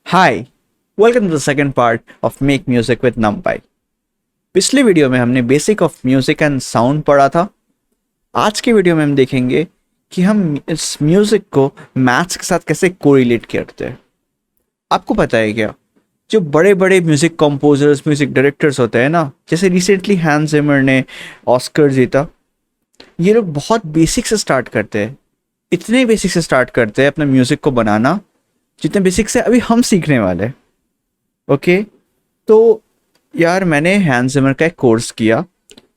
Hi, welcome to the second part of make music with नमपाई। पिछले video में हमने basic of music and sound पढ़ा था। आज के वीडियो में हम देखेंगे कि हम इस म्यूजिक को मैथ्स के साथ कैसे कोरिलेट करते हैं। आपको पता है क्या, जो बड़े बड़े म्यूजिक कंपोजर्स, म्यूजिक डायरेक्टर्स होते हैं ना, जैसे रिसेंटली हैंस जिमर ने ऑस्कर जीता, ये लोग बहुत बेसिक से स्टार्ट करते हैं। इतने बेसिक से स्टार्ट करते हैं अपना म्यूजिक को बनाना, जितने बेसिक से अभी हम सीखने वाले हैं। ओके, तो यार मैंने हैंस जिमर का एक कोर्स किया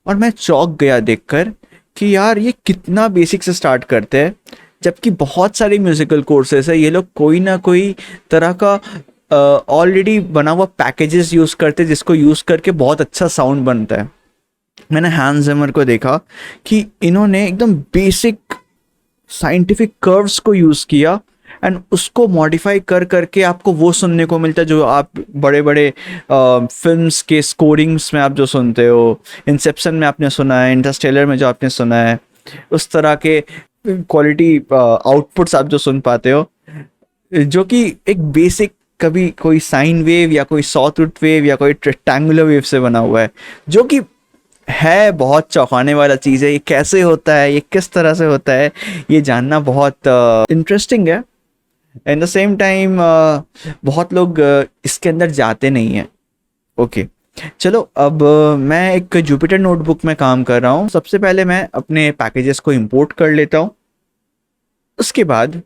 और मैं चौंक गया देखकर कि यार ये कितना बेसिक से स्टार्ट करते हैं, जबकि बहुत सारे म्यूजिकल कोर्सेस है, ये लोग कोई ना कोई तरह का ऑलरेडी बना हुआ पैकेजेस यूज़ करते हैं, जिसको यूज़ करके बहुत अच्छा साउंड बनता है। मैंने हैंस जिमर को देखा कि इन्होंने एकदम बेसिक साइंटिफिक कर्व्स को यूज़ किया एंड उसको मॉडिफाई कर करके आपको वो सुनने को मिलता है जो आप बड़े बड़े फिल्म्स के स्कोरिंग्स में आप जो सुनते हो। इंसेप्शन में आपने सुना है, इंटरस्टेलर में जो आपने सुना है, उस तरह के क्वालिटी आउटपुट्स आप जो सुन पाते हो, जो कि एक बेसिक कभी कोई साइन वेव या कोई सॉटूथ वेव या कोई रेक्टेंगुलर वेव से बना हुआ है, जो कि है बहुत चौंकाने वाला चीज़ है। ये कैसे होता है, ये किस तरह से होता है, ये जानना बहुत इंटरेस्टिंग है। एट द सेम टाइम बहुत लोग इसके अंदर जाते नहीं हैं। ओके, चलो अब मैं एक जुपिटर नोटबुक में काम कर रहा हूँ। सबसे पहले मैं अपने पैकेजेस को इंपोर्ट कर लेता हूँ। उसके बाद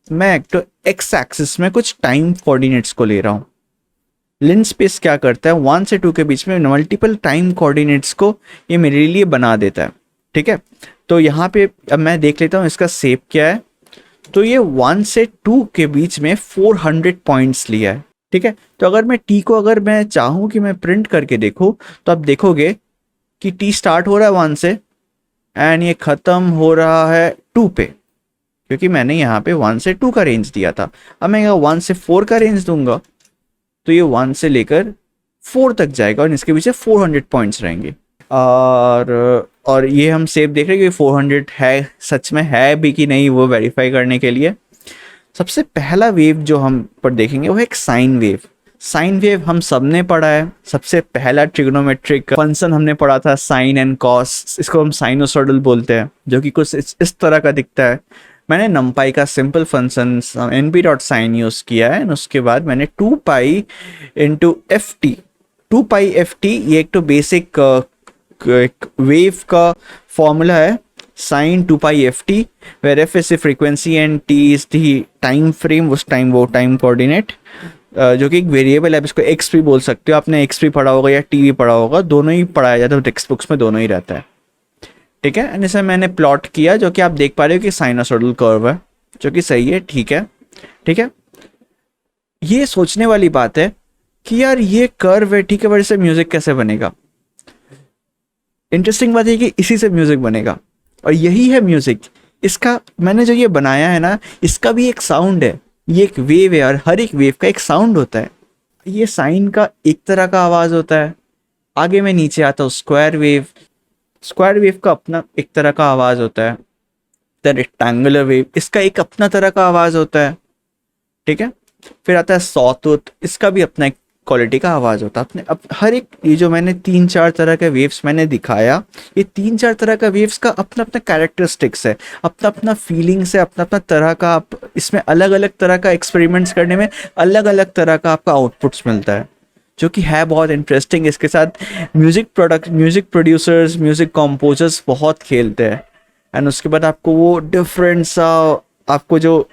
मैं एक तो एक्स एक्सिस में कुछ टाइम कोऑर्डिनेट्स को ले रहा हूँ। लिनस्पेस क्या करता है, 1 से 2 के बीच में मल्टीपल टाइम कोऑर्डिनेट्स को ये मेरे लिए बना देता है। ठीक है, तो यहाँ पे अब मैं देख लेता हूँ इसका शेप क्या है। तो ये 1 से 2 के बीच में 400 पॉइंट्स लिया है। ठीक है, तो अगर मैं टी को अगर मैं चाहूँ कि मैं प्रिंट करके देखूँ, तो आप देखोगे कि टी स्टार्ट हो रहा है 1 से एंड ये ख़त्म हो रहा है 2 पे, क्योंकि मैंने यहाँ पे 1 से 2 का रेंज दिया था। अब मैं 1 से 4 का रेंज दूंगा तो ये 1 से लेकर 4 तक जाएगा और इसके पीछे 400 पॉइंट्स रहेंगे। और ये हम सेव देख रहे हैं कि 400 है, सच में है भी कि नहीं, वो वेरीफाई करने के लिए सबसे पहला वेव जो हम पर देखेंगे वो है एक साइन वेव। साइन वेव हम सब ने पढ़ा है। सबसे पहला ट्रिग्नोमेट्रिक फंक्शन हमने पढ़ा था साइन एंड कॉस, इसको हम साइनोसॉइडल बोलते हैं, जो कि कुछ इस तरह का दिखता है। मैंने नमपाई का सिंपल फंक्शन np.sin यूज़ किया है। उसके बाद मैंने 2 pi into F T, 2 pi F T, ये एक तो बेसिक एक वेव का फॉर्मूला है, sine 2 pi F T, where F is frequency and T is the time frame, उस टाइम वो टाइम कोऑर्डिनेट, जो कि एक वेरिएबल है। इसको एक्स भी बोल सकते हो, आपने एक्स भी पढ़ा होगा या टी भी पढ़ा होगा, दोनों ही पढ़ाया जाता है टेक्स्ट बुक्स में, दोनों ही रहता है। ठीक है, एंड इसे मैंने प्लॉट किया, जो कि आप देख पा रहे हो कि साइनोसॉइडल कर्व है, जो कि सही है। ठीक है, ठीक है, ये सोचने वाली बात है कि यार ये कर्व है, ठीक है, पर इससे म्यूजिक कैसे बनेगा। इंटरेस्टिंग बात है कि इसी से म्यूजिक बनेगा और यही है म्यूजिक। इसका मैंने जो ये बनाया है ना, इसका भी एक साउंड है, ये एक वेव है और हर एक वेव का एक साउंड होता है। ये साइन का एक तरह का आवाज होता है, आगे में नीचे आता हूँ स्क्वायर वेव, स्क्वायर वेव का अपना एक तरह का आवाज होता है। द रेक्टेंगुलर वेव, इसका एक अपना तरह का आवाज होता है। ठीक है, फिर आता है सॉटूथ, इसका भी अपना एक क्वालिटी का आवाज होता है। अपने हर एक, ये जो मैंने 3-4 तरह के वेव्स मैंने दिखाया, ये 3-4 तरह का वेव्स का अपना अपना कैरेक्टरिस्टिक्स है, अपना अपना फीलिंग्स है, अपना अपना तरह का, आप इसमें अलग अलग तरह का एक्सपेरिमेंट्स करने में अलग अलग तरह का आपका आउटपुट्स मिलता है, जो कि है बहुत इंटरेस्टिंग। इसके साथ म्यूजिक प्रोड्यूसर्स, म्यूजिक कंपोजर्स बहुत खेलते हैं। एंड उसके बाद आपको वो डिफरेंट सा, आपको जो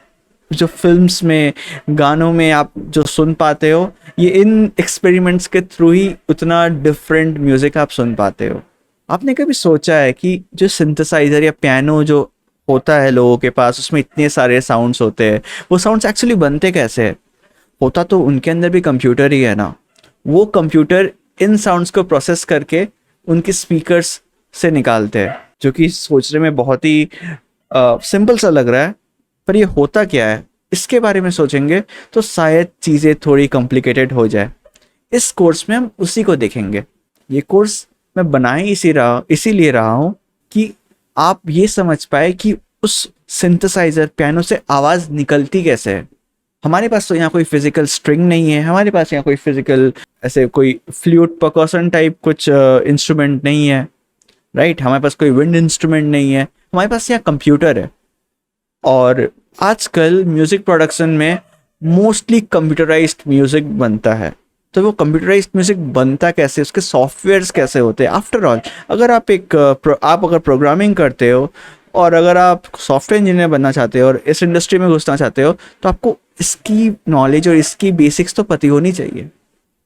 जो फिल्म्स में, गानों में आप जो सुन पाते हो, ये इन एक्सपेरिमेंट्स के थ्रू ही उतना डिफरेंट म्यूजिक आप सुन पाते हो। आपने कभी सोचा है कि जो सिंथेसाइजर या पियानो जो होता है लोगों के पास, उसमें इतने सारे साउंड्स होते हैं, वो साउंड्स एक्चुअली बनते कैसे हैं? होता तो उनके अंदर भी कंप्यूटर ही है ना। वो कंप्यूटर इन साउंड्स को प्रोसेस करके उनके स्पीकर्स से निकालते हैं, जो कि सोचने में बहुत ही सिंपल सा लग रहा है, पर ये होता क्या है, इसके बारे में सोचेंगे तो शायद चीज़ें थोड़ी कॉम्प्लिकेटेड हो जाए। इस कोर्स में हम उसी को देखेंगे। ये कोर्स मैं बना ही इसीलिए रहा हूँ कि आप ये समझ पाए कि उस सिंथेसाइजर पियानो से आवाज़ निकलती कैसे है। हमारे पास तो यहाँ कोई फिजिकल स्ट्रिंग नहीं है, हमारे पास यहाँ कोई फिजिकल ऐसे कोई फ्लूट परकशन टाइप कुछ इंस्ट्रूमेंट नहीं है, राइट। हमारे पास कोई विंड इंस्ट्रूमेंट नहीं है, हमारे पास यहाँ कंप्यूटर है। और आजकल म्यूजिक प्रोडक्शन में मोस्टली कंप्यूटराइज्ड म्यूजिक बनता है। तो वो कंप्यूटराइज्ड म्यूजिक बनता कैसे, उसके सॉफ्टवेयर्स कैसे होते हैं? आफ्टर ऑल अगर आप आप अगर प्रोग्रामिंग करते हो और अगर आप सॉफ्टवेयर इंजीनियर बनना चाहते हो और इस इंडस्ट्री में घुसना चाहते हो, तो आपको इसकी नॉलेज और इसकी बेसिक्स तो पता होनी चाहिए।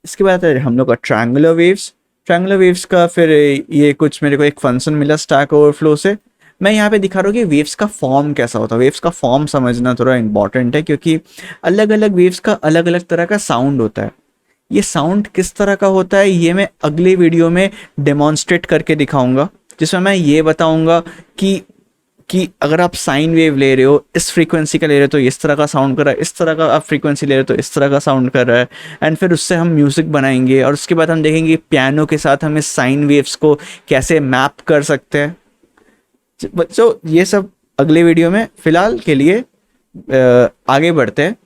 इसके बाद है हम लोग का ट्रायंगुलर वेव्स। ट्रायंगुलर वेव्स का फिर ये कुछ मेरे को एक फंक्शन मिला स्टैक ओवरफ्लो से। मैं यहाँ पे दिखा रहा हूँ कि वेव्स का फॉर्म कैसा होता है। वेव्स का फॉर्म समझना थोड़ा इंपॉर्टेंट है, क्योंकि अलग अलग वेव्स का अलग अलग तरह का साउंड होता है। ये साउंड किस तरह का होता है ये मैं अगले वीडियो में डेमोन्स्ट्रेट करके दिखाऊंगा, जिसमें मैं ये बताऊंगा कि अगर आप साइन वेव ले रहे हो, इस फ्रीक्वेंसी का ले रहे हो तो इस तरह का साउंड कर रहा है, इस तरह का आप फ्रीक्वेंसी ले रहे हो तो इस तरह का साउंड कर रहा है। एंड फिर उससे हम म्यूज़िक बनाएंगे और उसके बाद हम देखेंगे पियानो के साथ हम इस साइन वेव्स को कैसे मैप कर सकते हैं। बच्चों ये सब अगले वीडियो में, फिलहाल के लिए आगे बढ़ते हैं,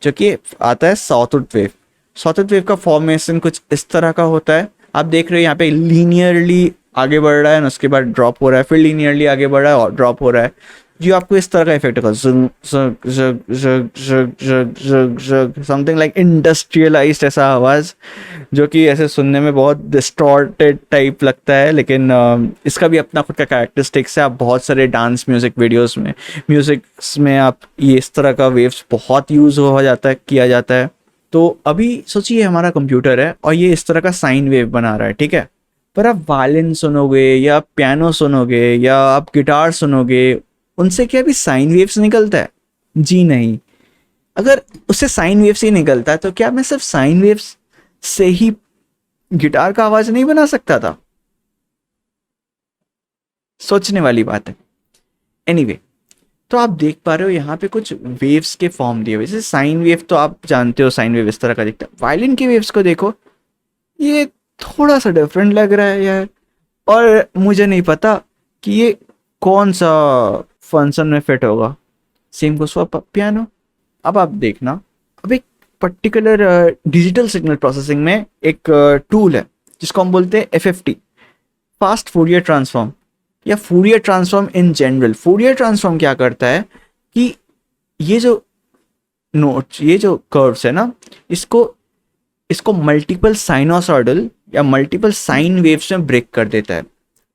जो कि आता है सॉटूथ वेव। सॉटूथ वेव का फॉर्मेशन कुछ इस तरह का होता है। आप देख रहे हो यहाँ पे लीनियरली आगे बढ़ रहा है और उसके बाद ड्रॉप हो रहा है, फिर लीनियरली आगे बढ़ रहा है और ड्रॉप हो रहा है, जो आपको इस तरह का इफेक्ट होगा, समथिंग लाइक इंडस्ट्रियलाइज्ड ऐसा आवाज़, जो कि ऐसे सुनने में बहुत डिस्टॉर्टेड टाइप लगता है। लेकिन इसका भी अपना खुद का कैरेक्टरिस्टिक्स है। आप बहुत सारे डांस म्यूजिक वीडियोस में, म्यूजिक्स में आप ये इस तरह का वेव्स बहुत यूज़ हो जाता है, किया जाता है। तो अभी सोचिए हमारा कंप्यूटर है और ये इस तरह का साइन वेव बना रहा है, ठीक है। पर आप वायलिन सुनोगे या पियानो सुनोगे या आप गिटार सुनोगे, उनसे क्या भी साइन वेव्स निकलता है? जी नहीं। अगर उससे साइन वेव्स ही निकलता है तो क्या मैं सिर्फ साइन वेव्स से ही गिटार का आवाज नहीं बना सकता था? सोचने वाली बात है। एनीवे, तो आप देख पा रहे हो यहाँ पे कुछ वेव्स के फॉर्म दिए हुए। जैसे साइन वेव तो आप जानते हो, साइन वेव इस तरह का दिखता है। वायलिन के वेव्स को देखो, ये थोड़ा सा डिफरेंट लग रहा है यार, और मुझे नहीं पता कि ये कौन सा फंक्शन में फिट होगा। Same goes for piano. अब आप देखना, अब एक पर्टिकुलर डिजिटल सिग्नल प्रोसेसिंग में एक टूल है जिसको हम बोलते हैं FFT, फास्ट फूरियर ट्रांसफॉर्म, या Fourier transform in general. Fourier transform क्या करता है कि ये जो नोट्स, ये जो कर्व्स है ना, इसको मल्टीपल साइनोसॉइडल या मल्टीपल साइन वेव्स में ब्रेक कर देता है,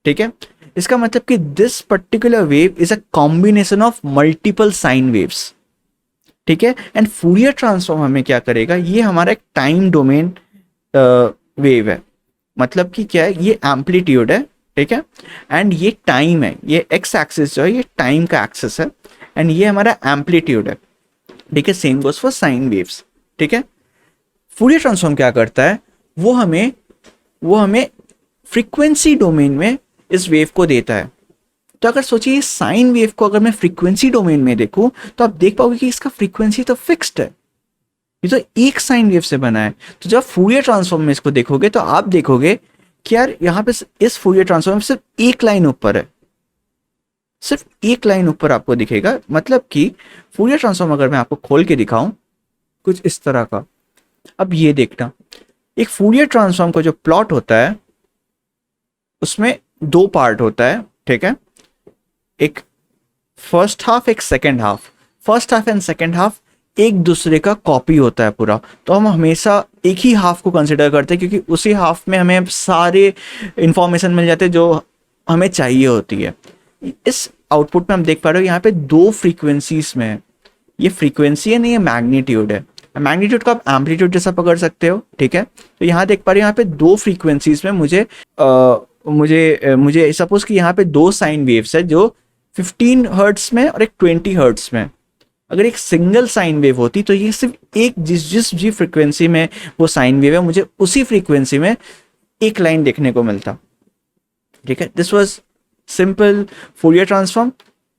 ठीक है। इसका मतलब कि this particular wave is a combination of multiple sine waves, ठीक है। एंड फूरियर ट्रांसफॉर्म हमें क्या करेगा, ये हमारा एक टाइम डोमेन वेव है। मतलब कि क्या है, ये एम्पलीट्यूड है, ठीक है, एंड ये टाइम है। ये एक्स एक्सिस जो है ये टाइम का एक्सिस है, एंड ये हमारा एम्पलीट्यूड है, ठीक है। Same goes for sine waves, ठीक है। फूरियर ट्रांसफॉर्म क्या करता है, वो हमें फ्रीक्वेंसी डोमेन में इस वेव को देता है। तो अगर सोचिए साइन वेव को अगर मैं फ्रीक्वेंसी डोमेन में देखूं, तो आप देख पाओगे कि इसका फ्रीक्वेंसी तो फिक्स्ड है, ये तो एक साइन वेव से बना है। तो जब फूरियर ट्रांसफॉर्म में इसको देखोगे तो आप देखोगे कि यार यहाँ पे इस फूरियर ट्रांसफॉर्म में सिर्फ एक लाइन ऊपर है, सिर्फ एक लाइन ऊपर आपको दिखेगा। मतलब कि फूरियर ट्रांसफॉर्म अगर मैं आपको खोल के दिखाऊं कुछ इस तरह का, अब ये देखना, एक फूरियर ट्रांसफॉर्म का जो प्लॉट होता है उसमें दो पार्ट होता है, ठीक है। एक फर्स्ट हाफ, एक second half. First half and second half एक दूसरे का कॉपी होता है पूरा। तो हम हमेशा एक ही हाफ को कंसिडर करते हैं, क्योंकि उसी हाफ में हमें सारे इंफॉर्मेशन मिल जाते हैं जो हमें चाहिए होती है। इस आउटपुट में हम देख पा रहे हो यहाँ पे दो फ्रीक्वेंसीज में है। ये फ्रीक्वेंसी है, नहीं ये मैग्नीट्यूड है। मैग्नीट्यूड को आप एम्पलीट्यूड जैसा पकड़ सकते हो, ठीक है। तो यहाँ देख पा रहे हो यहाँ पे दो फ्रीक्वेंसीज में मुझे सपोज कि यहाँ पे दो साइन वेव्स है, जो 15 हर्ट्स में और एक 20 हर्ट्स में। अगर एक सिंगल साइन वेव होती तो ये सिर्फ एक जिस जी फ्रीक्वेंसी में वो साइन वेव है, मुझे उसी फ्रीक्वेंसी में एक लाइन देखने को मिलता, ठीक है। This was simple Fourier transform.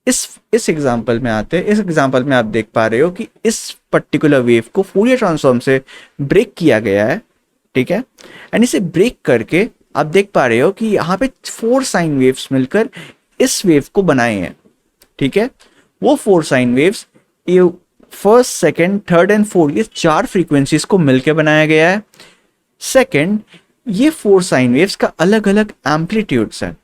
इस एग्जांपल में आते हैं। इस एग्जांपल में आप देख पा रहे हो कि इस पर्टिकुलर वेव को फूरियर ट्रांसफॉर्म से ब्रेक किया गया है, ठीक है। एंड इसे ब्रेक करके आप देख पा रहे हो कि यहाँ पे 4 साइन वेव्स मिलकर इस वेव को बनाए हैं, ठीक है। वो 4 साइन वेव्स, ये first, second, third and fourth, ये 4 फ्रीक्वेंसीज को मिलकर बनाया गया है। सेकंड, ये 4 साइन वेव्स का अलग अलग एम्पलीट्यूड्स है,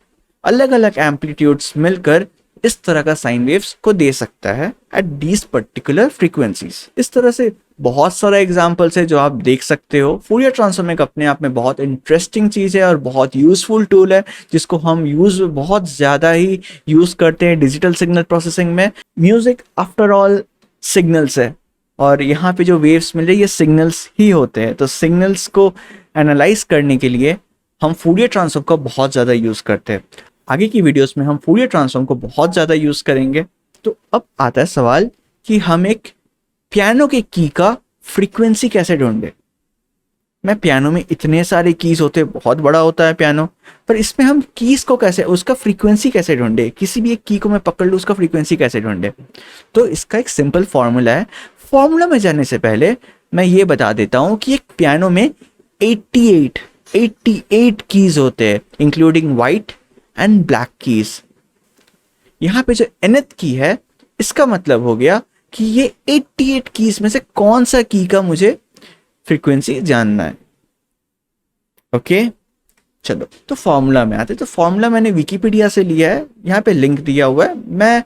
अलग अलग एम्पलीट्यूड्स मिलकर इस तरह का साइन वेव्स को दे सकता है एट दीज पर्टिकुलर फ्रीक्वेंसीज। इस तरह से बहुत सारा एग्जाम्पल्स है जो आप देख सकते हो। फूरियर ट्रांसफॉर्म एक अपने आप में बहुत इंटरेस्टिंग चीज है और बहुत यूजफुल टूल है, जिसको हम बहुत ज्यादा ही यूज करते हैं डिजिटल सिग्नल प्रोसेसिंग में। म्यूजिक आफ्टर ऑल सिग्नल्स है, और यहाँ पे जो वेव्स मिल रही है ये सिग्नल्स ही होते हैं। तो सिग्नल्स को एनालाइज करने के लिए हम फूरियर ट्रांसफॉर्म का बहुत ज़्यादा यूज़ करते हैं। आगे की वीडियोस में हम फूरियर ट्रांसफॉर्म को बहुत ज़्यादा यूज़ करेंगे। तो अब आता है सवाल कि हम एक पियानो के की का फ्रीक्वेंसी कैसे ढूंढें। मैं पियानो में इतने सारे कीज होते हैं, बहुत बड़ा होता है पियानो, पर इसमें हम कीज को कैसे, उसका फ्रीक्वेंसी कैसे ढूंढे, किसी भी एक की को मैं पकड़ लूँ उसका फ्रीक्वेंसी कैसे ढूंढे। तो इसका एक सिंपल फॉर्मूला है। फॉर्मूला में जाने से पहले मैं ये बता देता हूँ कि एक पियानो में 88 कीज होते हैं, including white and black keys. यहाँ पे जो nth की है, इसका मतलब हो गया कि ये 88 कीज में से कौन सा की का मुझे फ्रीक्वेंसी जानना है। ओके, चलो तो फॉर्मूला में आते। तो फॉर्मूला मैंने विकिपीडिया से लिया है, यहाँ पे लिंक दिया हुआ है। मैं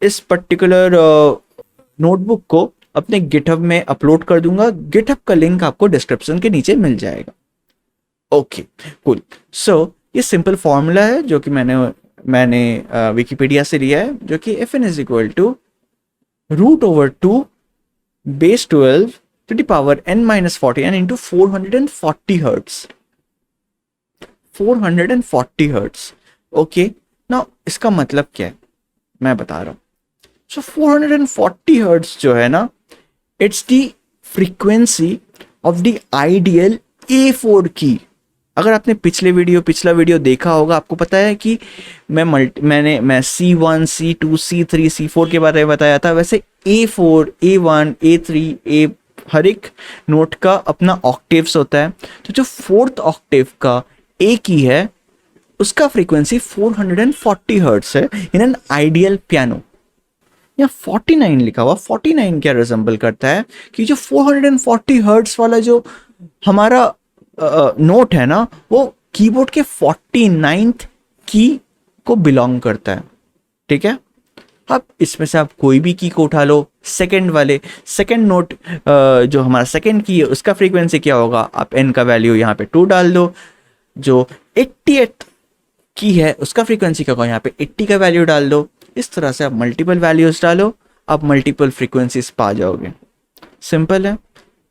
इस पर्टिकुलर नोटबुक को अपने गिटहब में अपलोड कर दूंगा। गिटहब का लिंक आपको डिस्क्रिप्शन के नीचे मिल जाएगा। Okay cool. सो ये सिंपल फॉर्मूला है जो कि मैंने विकिपीडिया से लिया है, जो कि Fn is equal to √2 base 12 to the power n-40 into 440 hertz। 440 hertz। Okay, now इसका मतलब क्या है मैं बता रहा हूं। सो 440 hertz जो है ना, it's the frequency of the ideal A4 की। अगर आपने पिछला वीडियो देखा होगा, आपको पता है कि मैं C1, C2, C3, C4 के बारे में बताया था। वैसे A4, A1, A3, हर एक नोट का अपना ऑक्टेव्स होता है। तो जो 4th ऑक्टेव का A की है, उसका फ्रीक्वेंसी 440 हर्ट्ज है इन एन आइडियल पियानो। यहाँ 49 लिखा हुआ, 49 क्या रिजेंबल करता है कि जो 440 हर्ट्ज वाला जो हमारा नोट है ना, वो कीबोर्ड के 49th की को बिलोंग करता है। ठीक है, अब इसमें से आप कोई भी की को उठा लो। सेकंड नोट जो हमारा सेकंड की है, उसका फ्रीक्वेंसी क्या होगा, आप n का वैल्यू यहाँ पे 2 डाल दो। जो 88 की है, उसका फ्रीक्वेंसी क्या होगा, यहाँ पे 80 का वैल्यू डाल दो। इस तरह से आप मल्टीपल वैल्यूज डालो, आप मल्टीपल फ्रीक्वेंसीज पा जाओगे। सिंपल है।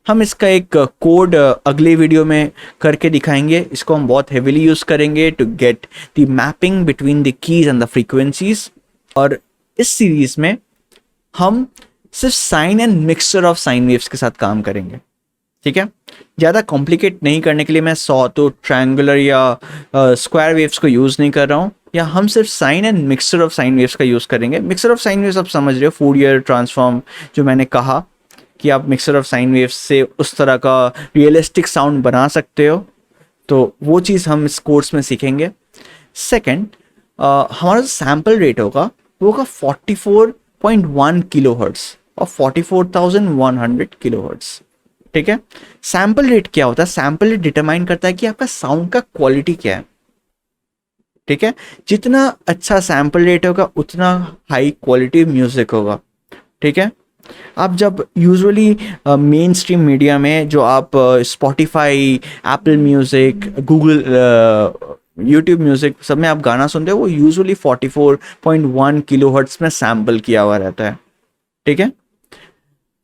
हम इसका एक कोड अगले वीडियो में करके दिखाएंगे। इसको हम बहुत हेविली यूज करेंगे to get the mapping between the keys and the frequencies. और इस सीरीज में हम सिर्फ sine and mixture of sine waves के साथ काम करेंगे। ठीक है, ज़्यादा कॉम्प्लिकेट नहीं करने के लिए मैं ट्रायंगुलर या स्क्वायर वेव्स को यूज़ नहीं कर रहा हूँ। या हम सिर्फ sine and mixture of sine waves का यूज़ करेंगे। मिक्सचर ऑफ साइन वेव्स आप समझ रहे हो, फूरियर ट्रांसफॉर्म जो मैंने कहा कि आप मिक्सचर ऑफ साइन वेव्स से उस तरह का रियलिस्टिक साउंड बना सकते हो। तो वो चीज़ हम इस कोर्स में सीखेंगे। सेकेंड, हमारा जो सैम्पल रेट होगा वो होगा 44.1 किलो हर्ट्स और 44,100 किलो हर्ट्स। ठीक है, सैम्पल रेट क्या होता है, सैम्पल रेट डिटरमाइन करता है कि आपका साउंड का क्वालिटी क्या है। ठीक है, जितना अच्छा सैम्पल रेट होगा उतना हाई क्वालिटी म्यूजिक होगा। ठीक है, आप जब यूजुअली मेन स्ट्रीम मीडिया में जो आप Spotify, Apple music, Google, YouTube music सब में आप गाना सुनते हो, वो यूजुअली 44.1 किलो हर्ट्ज में सैम्पल किया हुआ रहता है। ठीक है,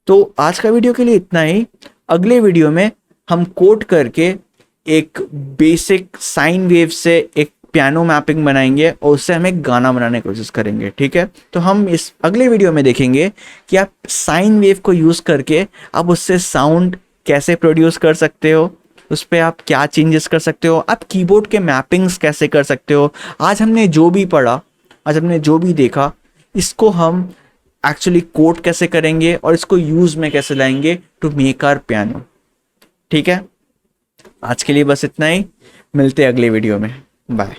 तो आज का वीडियो के लिए इतना ही। अगले वीडियो में हम कोड करके एक बेसिक साइन वेव से एक पियानो मैपिंग बनाएंगे और उससे हम एक गाना बनाने की कोशिश करेंगे। ठीक है, तो हम इस अगले वीडियो में देखेंगे कि आप साइन वेव को यूज़ करके आप उससे साउंड कैसे प्रोड्यूस कर सकते हो, उस पर आप क्या चेंजेस कर सकते हो, आप कीबोर्ड के मैपिंग्स कैसे कर सकते हो। आज हमने जो भी पढ़ा, आज हमने जो भी देखा, इसको हम एक्चुअली कोड कैसे करेंगे और इसको यूज़ में कैसे लाएंगे टू मेक आवर पियानो। ठीक है, आज के लिए बस इतना ही। मिलते हैं अगले वीडियो में। बाय।